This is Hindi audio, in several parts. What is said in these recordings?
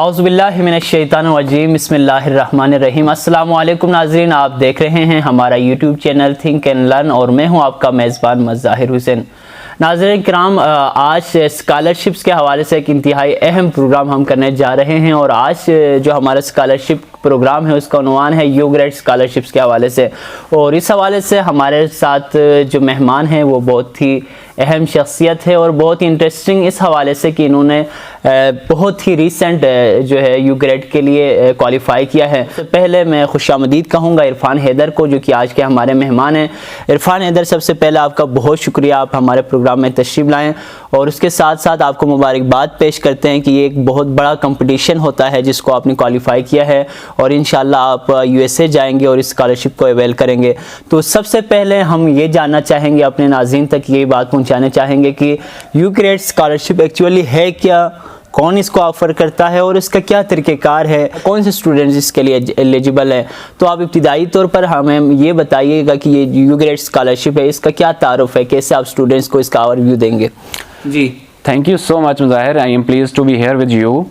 औज़ुबिल्लाहि मिनश्शैतानिर्रजीम बिस्मिल्लाहिर्रहमानिर्रहीम। अस्सलामु अलैकुम नाज़रीन, आप देख रहे हैं हमारा YouTube channel think and learn और मैं हूं आपका मेज़बान मज़ाहिर हुसैन। नाज़रीन किराम, आज स्कॉलरशिप्स के हवाले से एक इंतहाई अहम प्रोग्राम हम करने जा रहे हैं और आज जो हमारा स्कॉलरशिप प्रोग्राम है उसका उन्वान है यू ग्रेड स्कॉलरशिप्स के हवाले से। और इस हवाले से हमारे साथ जो मेहमान हैं वो बहुत ही अहम शख्सियत है और बहुत ही इंटरेस्टिंग इस हवाले से कि इन्होंने बहुत ही रिसेंट जो है यू ग्रेड के लिए क्वालिफाई किया है। तो पहले मैं खुशामदीद कहूँगा इरफान हैदर को, जो कि आज के हमारे मेहमान हैं। इरफान हैदर, सबसे पहले आपका बहुत शुक्रिया, आप हमारे प्रोग्राम में तशरीफ़ लाएँ और उसके साथ साथ आपको मुबारकबाद पेश करते हैं कि ये एक बहुत बड़ा कंपटीशन होता है जिसको आपने क्वालिफाई किया है और इंशाल्लाह आप USA जाएंगे और इस स्कॉलरशिप को अवेल करेंगे। तो सबसे पहले हम ये जानना चाहेंगे, अपने नाज़रीन तक ये बात पहुंचाने चाहेंगे कि यू ग्रेड स्कॉलरशिप एक्चुअली है क्या, कौन इसको ऑफ़र करता है और इसका क्या तरीक़ेकार है, कौन से स्टूडेंट्स इसके लिए एलिजिबल है। तो आप इब्तिदाई तौर पर हमें ये बताइएगा कि ये यू ग्रेड स्कॉलरशिप है, इसका क्या तारुफ है, कैसे आप स्टूडेंट्स को इसका ओवरव्यू देंगे। जी, thank you so much Muzahir, I am please to be here with you.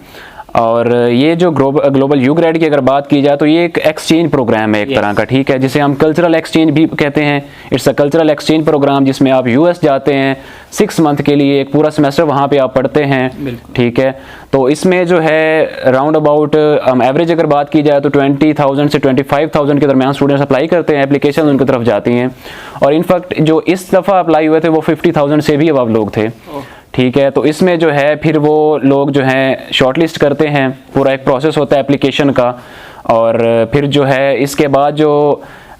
और ये जो ग्लोबल यू ग्रेड की अगर बात की जाए तो ये एक एक्सचेंज प्रोग्राम है एक तरह का, ठीक है, जिसे हम कल्चरल एक्सचेंज भी कहते हैं। It's a cultural exchange program जिसमें आप US जाते हैं 6 मंथ के लिए, एक पूरा सेमेस्टर वहाँ पे आप पढ़ते हैं, ठीक है। तो इसमें जो है राउंड अबाउट एवरेज अगर बात की जाए तो 20,000 से 25,000 के दरमियान स्टूडेंट्स अप्लाई करते हैं, एप्लीकेशन उनकी तरफ जाती हैं। और इनफैक्ट जो इस दफ़ा अप्लाई हुए थे वो 50,000 से भी अबव लोग थे, ठीक है। तो इसमें जो है फिर वो लोग जो हैं शॉर्टलिस्ट करते हैं, पूरा एक प्रोसेस होता है एप्लीकेशन का। और फिर जो है इसके बाद जो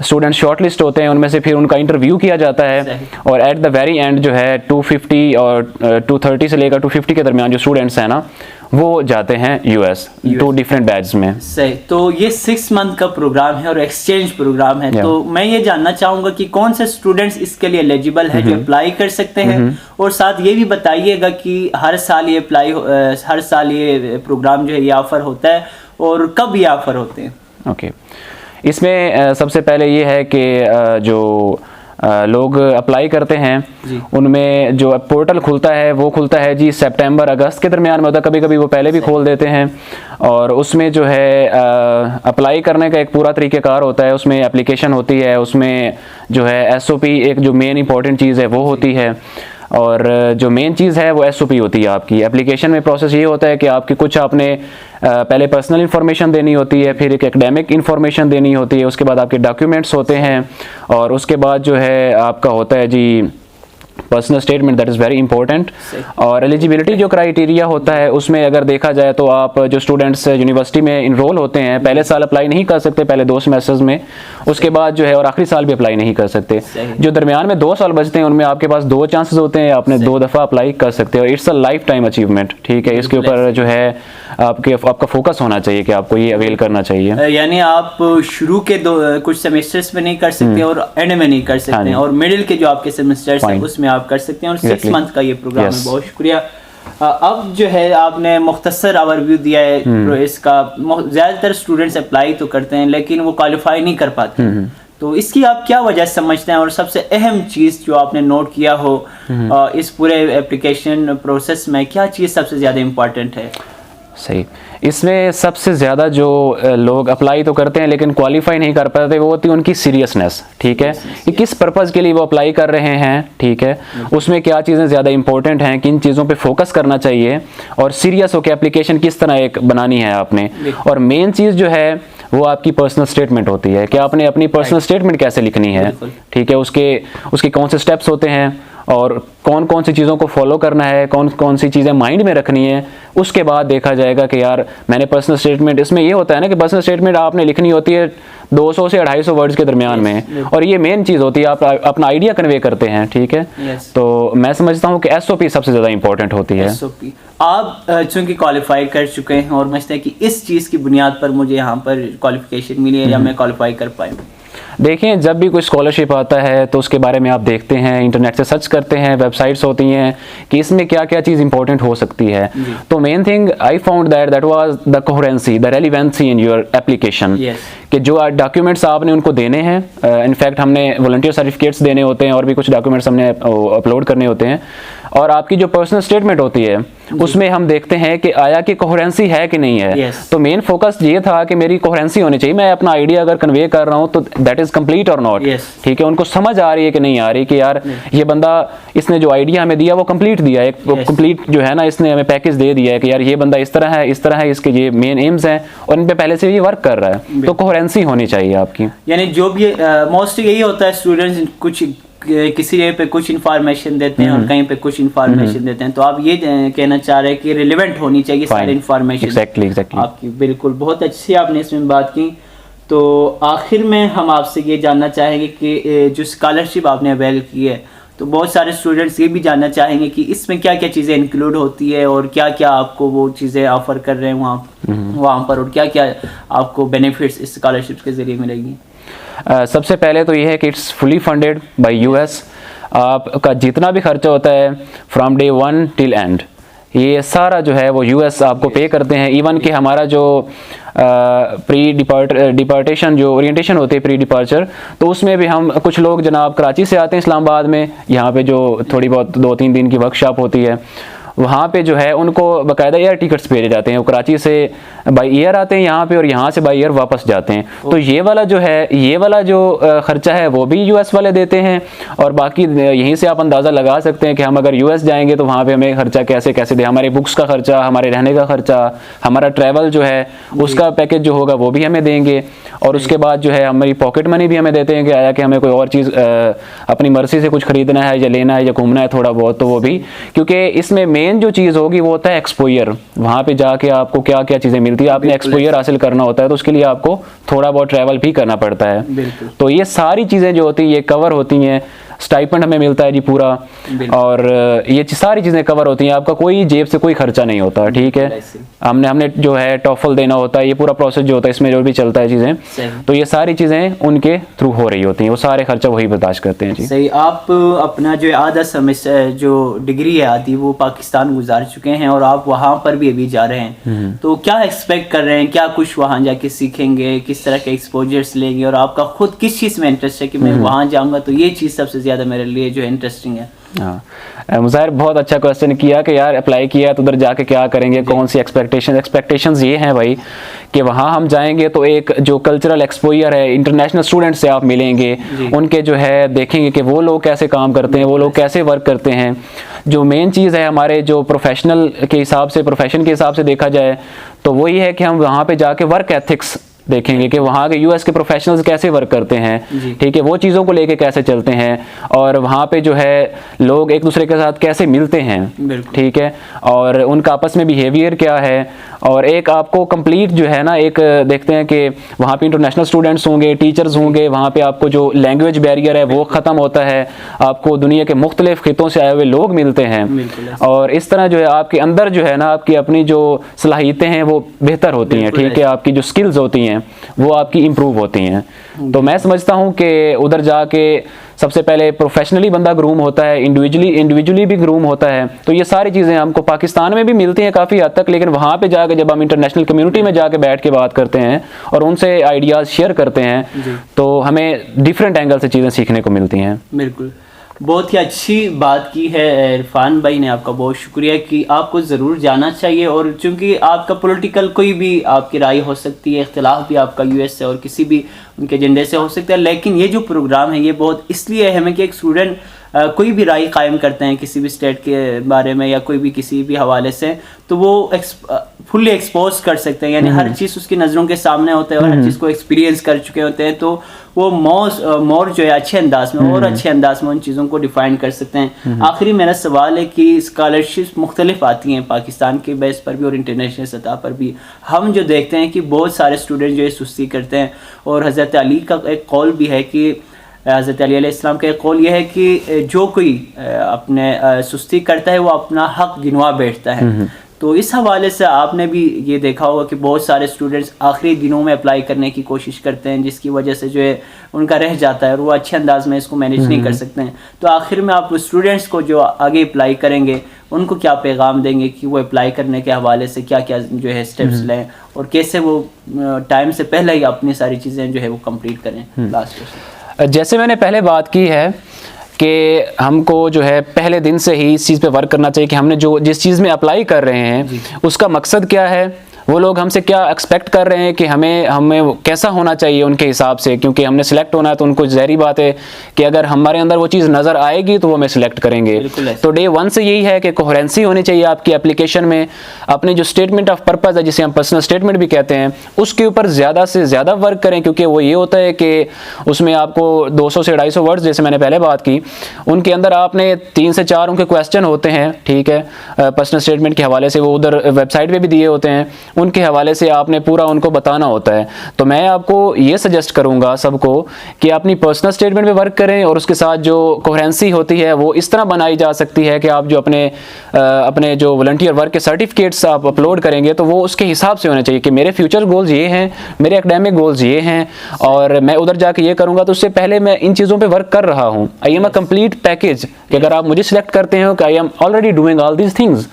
स्टूडेंट शॉर्टलिस्ट होते हैं उनमें से फिर उनका इंटरव्यू किया जाता है और एट द वेरी एंड जो है 250 और 230 से लेकर 250 के दरमियान जो स्टूडेंट्स हैं ना वो जाते हैं US 2 डिफरेंट बैच में। सही, तो ये 6 मंथ का प्रोग्राम है और एक्सचेंज प्रोग्राम है। तो मैं ये जानना चाहूँगा कि कौन से स्टूडेंट्स इसके लिए एलिजिबल है जो अप्लाई कर सकते हैं, और साथ ये भी बताइएगा कि हर साल ये प्रोग्राम जो है ये ऑफ़र होता है और कब ये ऑफ़र होते हैं। ओके, इसमें सबसे पहले ये है कि जो लोग अप्लाई करते हैं उनमें जो पोर्टल खुलता है वो खुलता है जी सितंबर अगस्त के दरमियान में होता है, कभी कभी वो पहले भी खोल देते हैं। और उसमें जो है अप्लाई करने का एक पूरा तरीक़ेकार होता है, उसमें एप्लीकेशन होती है, उसमें जो है SOP एक जो मेन इंपॉर्टेंट चीज़ है वो होती है। और जो मेन चीज़ है वो SOP होती है आपकी। एप्लीकेशन में प्रोसेस ये होता है कि आपकी कुछ आपने पहले पर्सनल इन्फॉर्मेशन देनी होती है, फिर एक एकेडमिक इन्फॉर्मेशन देनी होती है, उसके बाद आपके डॉक्यूमेंट्स होते हैं और उसके बाद जो है आपका होता है जी personal statement, that is very important. और एलिजिबिलिटी जो क्राइटेरिया होता है उसमें अगर देखा जाए तो आप जो स्टूडेंट्स यूनिवर्सिटी में इनरोल होते हैं पहले साल अप्लाई नहीं कर सकते, पहले 2 सेमेस्टर्स में, उसके बाद जो है और आखिरी साल भी अप्लाई नहीं कर सकते। जो दरमियान में 2 साल बचते हैं उनमें आपके पास 2 चांसेस होते हैं, आपने 2 दफ़ा अप्लाई कर सकते हो। It's a life time achievement, ठीक है। इसके ऊपर जो है आपका फोकस होना चाहिए कि आपको ये अवेल करना चाहिए। यानी आप शुरू के कुछ सेमेस्टर्स में नहीं कर सकते और एंड में नहीं कर सकते, और मिडिल के जो आपके सेमेस्टर्स हैं उसमें आप कर सकते हैं। और 6 मंथ का ये प्रोग्राम है। बहुत शुक्रिया। अब जो है आपने मुख्तसर ओवरव्यू दिया है इसका। ज़्यादातर स्टूडेंट्स अप्लाई तो करते हैं लेकिन वो क्वालिफाई नहीं कर पाते, तो इसकी आप क्या वजह समझते हैं और सबसे अहम चीज़ जो आपने नोट किया हो इस पूरे एप्लीकेशन प्रोसेस में, क्या चीज़ सबसे ज़्यादा इम्पोर्टेंट है? सही, इसमें सबसे ज़्यादा जो लोग अप्लाई तो करते हैं लेकिन क्वालिफाई नहीं कर पाते वो होती है उनकी सीरियसनेस, ठीक है, कि किस पर्पज़ के लिए वो अप्लाई कर रहे हैं, ठीक है, उसमें क्या चीज़ें ज़्यादा इंपॉर्टेंट हैं, किन चीज़ों पे फोकस करना चाहिए और सीरियस होकर एप्लीकेशन किस तरह एक बनानी है आपने। और मेन चीज़ जो है वो आपकी पर्सनल स्टेटमेंट होती है कि आपने अपनी पर्सनल स्टेटमेंट कैसे लिखनी है, ठीक है, उसके कौन से स्टेप्स होते हैं और कौन कौन सी चीज़ों को फॉलो करना है, कौन कौन सी चीज़ें माइंड में रखनी है। उसके बाद देखा जाएगा कि यार मैंने पर्सनल स्टेटमेंट, इसमें ये होता है ना कि पर्सनल स्टेटमेंट आपने लिखनी होती है 200 से 250 वर्ड्स के दरमियान में, और ये मेन चीज़ होती है, आप अपना आइडिया कन्वे करते हैं, ठीक है। तो मैं समझता हूँ कि SOP सबसे ज़्यादा इंपॉर्टेंट होती है। SOP आप चूँकि क्वालिफाई कर चुके हैं और समझते हैं कि इस चीज़ की बुनियाद पर मुझे यहाँ पर क्वालिफिकेशन मिली है या मैं क्वालिफाई कर पाऊँ। देखिए, जब भी कोई स्कॉलरशिप आता है तो उसके बारे में आप देखते हैं, इंटरनेट से सर्च करते हैं, वेबसाइट्स होती हैं कि इसमें क्या क्या चीज़ इंपॉर्टेंट हो सकती है। तो main thing I found that was the coherency, the relevancy in your application, कि जो डॉक्यूमेंट्स आपने उनको देने हैं, इनफैक्ट हमने वॉलंटियर सर्टिफिकेट्स देने होते हैं और भी कुछ डॉक्यूमेंट्स हमने अपलोड करने होते हैं, और आपकी जो पर्सनल स्टेटमेंट होती है उसमें हम देखते हैं कि आया कि कोहेरेंसी है कि नहीं है। Yes. तो मेन फोकस ये था कि मेरी कोहेरेंसी होनी चाहिए, मैं अपना आइडिया अगर कन्वे कर रहा हूँ तो दैट इज कंप्लीट और नॉट। Yes. ठीक है, उनको समझ आ रही है कि नहीं आ रही कि यार ये बंदा, इसने जो आइडिया हमें दिया वो कंप्लीट दिया है, एक कंप्लीट जो है ना इसने हमें पैकेज दे दिया है कि यार ये बंदा इस तरह है, इस तरह है, इसके ये मेन एम्स हैं और इन पे पहले से ये वर्क कर रहा है। तो कोहेरेंसी होनी चाहिए आपकी। यानी जो भी मोस्टली यही होता है, स्टूडेंट्स कुछ किसी जगह पे कुछ इन्फॉर्मेशन देते हैं और कहीं पे कुछ इन्फॉर्मेशन देते हैं, तो आप ये कहना चाह रहे हैं कि रिलेवेंट होनी चाहिए सारी इन्फॉर्मेशन। एग्जैक्टली आपकी बिल्कुल बहुत अच्छी आपने इसमें बात की। तो आखिर में हम आपसे ये जानना चाहेंगे कि जो स्कॉलरशिप आपने अवेल की है, तो बहुत सारे स्टूडेंट्स ये भी जानना चाहेंगे कि इसमें क्या क्या चीज़ें इंक्लूड होती है और क्या क्या आपको वो चीज़ें ऑफर कर रहे हैं वहाँ पर, और क्या क्या आपको बेनिफिट्स इस स्कॉलरशिप के ज़रिए मिलेगी। सबसे पहले तो ये है कि it's fully funded by US. आपका जितना भी खर्चा होता है फ्रॉम डे 1 टिल एंड, ये सारा जो है वो यूएस आपको पे करते हैं। इवन कि हमारा जो प्री डिपार्टेशन जो ओरिएंटेशन होती है प्री डिपार्चर, तो उसमें भी हम कुछ लोग जनाब कराची से आते हैं इस्लामाबाद में, यहाँ पे जो थोड़ी बहुत 2-3 दिन की वर्कशॉप होती है, वहाँ पे जो है उनको बाकायदा एयर टिकट्स भेजे जाते हैं। वो कराची से बाई एयर आते हैं यहाँ पे और यहाँ से बाई एयर वापस जाते हैं। तो ये वाला जो खर्चा है वो भी यूएस वाले देते हैं, और बाकी यहीं से आप अंदाज़ा लगा सकते हैं कि हम अगर यूएस जाएंगे तो वहाँ पे हमें खर्चा कैसे कैसे दे, हमारे बुक्स का खर्चा, हमारे रहने का खर्चा, हमारा ट्रैवल जो है उसका पैकेज जो होगा वो भी हमें देंगे, और उसके बाद जो है हमारी पॉकेट मनी भी हमें देते हैं कि आया कि हमें कोई और चीज़ अपनी मर्जी से कुछ खरीदना है या लेना है या घूमना है थोड़ा बहुत, तो वो भी, क्योंकि इसमें मेन जो चीज़ होगी वो होता है एक्सपोजर। वहाँ पे जाके आपको क्या क्या चीज़ें मिलती है, आपने एक्सपोजर हासिल करना होता है, तो उसके लिए आपको थोड़ा बहुत ट्रैवल भी करना पड़ता है। तो ये सारी चीज़ें जो होती हैं ये कवर होती हैं। स्टाइपेंड हमें मिलता है जी पूरा, और ये सारी चीज़ें कवर होती हैं, आपका कोई जेब से कोई खर्चा नहीं होता। ठीक है, हमने जो है टॉफल देना होता है, ये पूरा प्रोसेस जो होता है इसमें जो भी चलता है चीज़ें, तो ये सारी चीज़ें उनके थ्रू हो रही होती हैं, वो सारे खर्चा वही बर्दाश्त करते हैं जी। सही। आप अपना जो आधा सेमेस्टर जो डिग्री है आती वो पाकिस्तान गुजार चुके हैं और आप वहाँ पर भी अभी जा रहे हैं, तो क्या एक्सपेक्ट कर रहे हैं, क्या कुछ वहाँ जाके सीखेंगे, किस तरह के एक्सपोजर्स लेंगे, और आपका खुद किस चीज़ में इंटरेस्ट है कि मैं वहाँ जाऊँगा तो ये चीज़ सबसे ज़्यादा मेरे लिए जो इंटरेस्टिंग है। हाँ, मुज़ाहिर बहुत अच्छा क्वेश्चन किया कि यार अप्लाई किया तो उधर जाके क्या करेंगे, कौन सी एक्सपेक्टेशंस ये हैं भाई कि वहाँ हम जाएंगे तो एक जो कल्चरल एक्सपोजर है, इंटरनेशनल स्टूडेंट से आप मिलेंगे, उनके जो है देखेंगे कि वो लोग कैसे काम करते हैं, वो लोग कैसे वर्क करते हैं। जो मेन चीज़ है हमारे जो प्रोफेशनल के हिसाब से, प्रोफेशन के हिसाब से देखा जाए तो वही है कि हम वहाँ पे जाके वर्क एथिक्स देखेंगे कि वहाँ के यूएस के प्रोफेशनल्स कैसे वर्क करते हैं। ठीक है, वो चीज़ों को लेके कैसे चलते हैं, और वहाँ पे जो है लोग एक दूसरे के साथ कैसे मिलते हैं। ठीक है, और उनका आपस में बिहेवियर क्या है, और एक आपको कंप्लीट जो है ना एक देखते हैं कि वहाँ पे इंटरनेशनल स्टूडेंट्स होंगे, टीचर्स होंगे, वहाँ पे आपको जो लैंग्वेज बैरियर है वो ख़त्म होता है, आपको दुनिया के मुख्तलिफ खितों से आए हुए लोग मिलते हैं, और इस तरह जो है आपके अंदर जो है ना आपकी अपनी जो सलाहियतें हैं वो बेहतर होती हैं। ठीक है, आपकी जो स्किल्स होती हैं वो आपकी इम्प्रूव होती हैं। तो मैं समझता हूँ कि उधर जाके सबसे पहले प्रोफेशनली बंदा ग्रूम होता है, इंडिविजुअली भी ग्रूम होता है। तो ये सारी चीज़ें हमको पाकिस्तान में भी मिलती हैं काफ़ी हद तक, लेकिन वहाँ पे जाके जब हम इंटरनेशनल कम्युनिटी में जाके बैठ के बात करते हैं और उनसे आइडियाज़ शेयर करते हैं तो हमें डिफरेंट एंगल से चीज़ें सीखने को मिलती हैं। बिल्कुल, बहुत ही अच्छी बात की है इरफान भाई ने, आपका बहुत शुक्रिया कि आपको ज़रूर जाना चाहिए। और चूँकि आपका पॉलिटिकल कोई भी आपकी राय हो सकती है, इख्तिलाफ भी आपका यूएस से और किसी भी उनके एजेंडे से हो सकता है, लेकिन ये जो प्रोग्राम है ये बहुत इसलिए अहम है कि एक स्टूडेंट कोई भी राय कायम करते हैं किसी भी स्टेट के बारे में या कोई भी किसी भी हवाले से, तो वो फुल्ली एक्सपोज कर सकते हैं, यानी हर चीज़ उसकी नज़रों के सामने होता है और हर चीज़ को एक्सपीरियंस कर चुके होते हैं, तो वो मोर जो है अच्छे अंदाज में और अच्छे अंदाज में उन चीज़ों को डिफ़ाइन कर सकते हैं। आखिरी मेरा सवाल है कि स्कॉलरशिप मुख्तलिफ आती हैं पाकिस्तान के बेस पर भी और इंटरनेशनल सतह पर भी। हम जो देखते हैं कि बहुत सारे स्टूडेंट जो है सुस्ती करते हैं, और हज़रत अली का एक कौल भी है कि हज़रत अली अलैहिस्सलाम का एक कौल यह है कि जो कोई अपने सुस्ती करता है वो अपना हक गिनवा बैठता है। तो इस हवाले से आपने भी ये देखा होगा कि बहुत सारे स्टूडेंट्स आखिरी दिनों में अप्लाई करने की कोशिश करते हैं, जिसकी वजह से जो है उनका रह जाता है और वो अच्छे अंदाज में इसको मैनेज नहीं कर सकते हैं। तो आखिर में आप स्टूडेंट्स को जो आगे अप्लाई करेंगे उनको क्या पैगाम देंगे कि वो अप्लाई करने के हवाले से क्या क्या जो है स्टेप्स लें और कैसे वो टाइम से पहले ही अपनी सारी चीज़ें जो है वो कंप्लीट करें? लास्ट जैसे मैंने पहले बात की है कि हमको जो है पहले दिन से ही इस चीज़ पे वर्क करना चाहिए कि हमने जो जिस चीज़ में अप्लाई कर रहे हैं उसका मकसद क्या है, वो लोग हमसे क्या एक्सपेक्ट कर रहे हैं कि हमें कैसा होना चाहिए उनके हिसाब से, क्योंकि हमने सिलेक्ट होना है तो उनको ज़हरी बात है कि अगर हमारे अंदर वो चीज़ नज़र आएगी तो वो हमें सिलेक्ट करेंगे। तो डे 1 से यही है कि कोहेरेंसी होनी चाहिए आपकी एप्लीकेशन में। अपने जो स्टेटमेंट ऑफ पर्पज़ है जिसे हम पर्सनल स्टेटमेंट भी कहते हैं उसके ऊपर ज़्यादा से ज़्यादा वर्क करें, क्योंकि वो ये होता है कि उसमें आपको 200 से 250 वर्ड्स जैसे मैंने पहले बात की, उनके अंदर आपने 3 से 4 उनके क्वेश्चन होते हैं, ठीक है, पर्सनल स्टेटमेंट के हवाले से, वो उधर वेबसाइट पर भी दिए होते हैं, उनके हवाले से आपने पूरा उनको बताना होता है। तो मैं आपको ये सजेस्ट करूंगा सबको कि अपनी पर्सनल स्टेटमेंट पे वर्क करें और उसके साथ जो कोहेरेंसी होती है वो इस तरह बनाई जा सकती है कि आप जो अपने जो वॉलंटियर वर्क के सर्टिफिकेट्स आप अपलोड करेंगे तो वो उसके हिसाब से होने चाहिए कि मेरे फ्यूचर गोल्स ये हैं, मेरे एकेडमिक गोल्स ये हैं और मैं उधर जाके ये करूंगा, तो उससे पहले मैं इन चीज़ों पे वर्क कर रहा हूँ। I am a complete package कि अगर आप मुझे सिलेक्ट करते हो कि I am already doing all these things,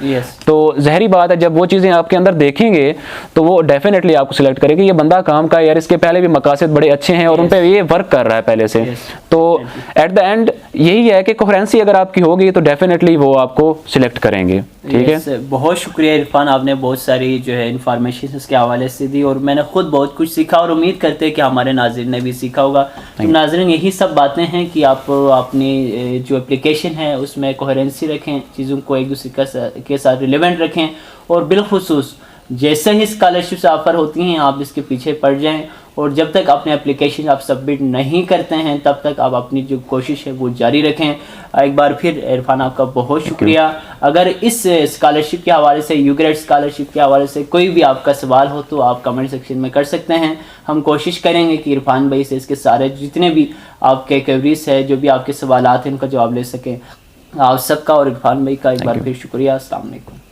तो ज़हरी बात है जब वो चीज़ें आपके अंदर देखेंगे तो वो डेफिनेटली आपको सिलेक्ट करेगी ये बंदा काम का यार, इसके पहले भी मकासद बड़े अच्छे हैं और उन पे ये वर्क कर रहा है पहले से। तो एट द एंड यही है कि कोहेरेंसी अगर आपकी होगी तो डेफिनेटली वो आपको सिलेक्ट करेंगे। ठीक है, बहुत शुक्रिया इरफान, आपने बहुत सारी जो है इन्फॉर्मेशन इसके हवाले से दी और मैंने खुद बहुत कुछ सीखा और उम्मीद करते हैं कि हमारे नाज़रीन ने भी सीखा होगा। तो नाज़रीन यही सब बातें हैं कि आप अपनी जो एप्लीकेशन है उसमें कोहेरेंसी रखें, चीज़ों को एक दूसरे के साथ रिलेवेंट रखें और बिलखुसूस जैसे ही स्कॉलरशिप से ऑफ़र होती हैं आप इसके पीछे पड़ जाएं और जब तक अपने एप्लीकेशन आप सबमिट नहीं करते हैं तब तक आप अपनी जो कोशिश है वो जारी रखें। एक बार फिर इरफान आपका बहुत शुक्रिया। अगर इस स्कॉलरशिप के हवाले से, यू ग्रेड स्कॉलरशिप के हवाले से कोई भी आपका सवाल हो तो आप कमेंट सेक्शन में कर सकते हैं। हम कोशिश करेंगे कि इरफान भाई से इसके सारे जितने भी आपके क्वेरीज है, जो भी आपके सवाल हैं उनका जवाब ले सकें। आप सबका और इरफान भाई का एक बार फिर शुक्रिया। अस्सलाम वालेकुम।